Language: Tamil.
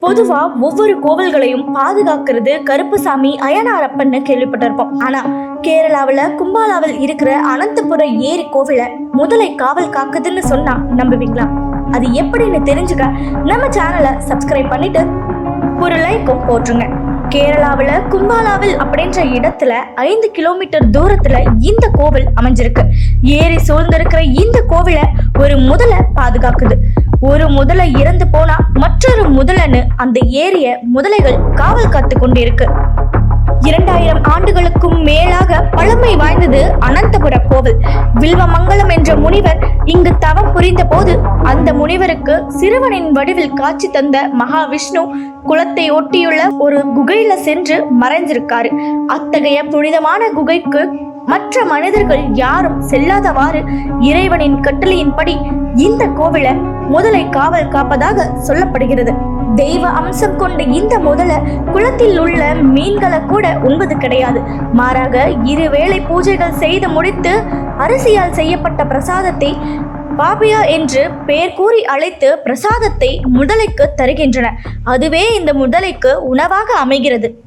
பொதுவா ஒவ்வொரு கோவில்களையும் பாதுகாக்கிறது கருப்புசாமி அய்யனாரப்பன்னு கேள்விப்பட்டிருப்போம். ஆனா கேரளாவுல கும்பாலாவில் இருக்கிற அனந்தபுர ஏரி கோவில முதலை காவல் காக்குதுன்னு சொன்னா நம்புவீங்களா? அது எப்படின்னு தெரிஞ்சுக்க நம்ம சேனலை சப்ஸ்கிரைப் பண்ணிட்டு ஒரு லைக்கும் போட்டுருங்க. கேரளாவுல கும்பாலாவில் அப்படின்ற இடத்துல 5 கிலோமீட்டர் தூரத்துல இந்த கோவில் அமைஞ்சிருக்கு. ஏரி சூழ்ந்திருக்கிற இந்த கோவிலை ஒரு முதலை பாதுகாக்குது. ஒரு முதலை இறந்து போனா மற்றொரு முதலன்னு அந்த ஏரிய முதலைகள் காவல் காத்து கொண்டிருக்கு. 2000 ஆண்டுகளுக்கும் மேலாக பழமை வாய்ந்தது அனந்தபுர கோவில். வில்வமங்கலம் என்ற முனிவர் இங்கு தவம் புரிந்த போது அந்த முனிவருக்கு சிறுவனின் வடிவில் காட்சி தந்த மகாவிஷ்ணு குளத்தை ஒட்டியுள்ள ஒரு குகையில சென்று மறைஞ்சிருக்காரு. அத்தகைய புனிதமான குகைக்கு மற்ற மனிதர்கள் யாரும் செல்லாதவாறு இறைவனின் கட்டளையின்படி இந்த கோவிலை முதலை காவல் காப்பதாக சொல்லப்படுகிறது. தெய்வ அம்சம் கொண்ட இந்த முதலை குளத்தில் உள்ள மீன்களை கூட உண்பது கிடையாது. மாறாக 2 வேளை பூஜைகள் செய்து முடித்து அரிசியால் செய்யப்பட்ட பிரசாதத்தை பாபியா என்று பெயர் கூறி அழைத்து பிரசாதத்தை முதலைக்கு தருகின்றன. அதுவே இந்த முதலைக்கு உணவாக அமைகிறது.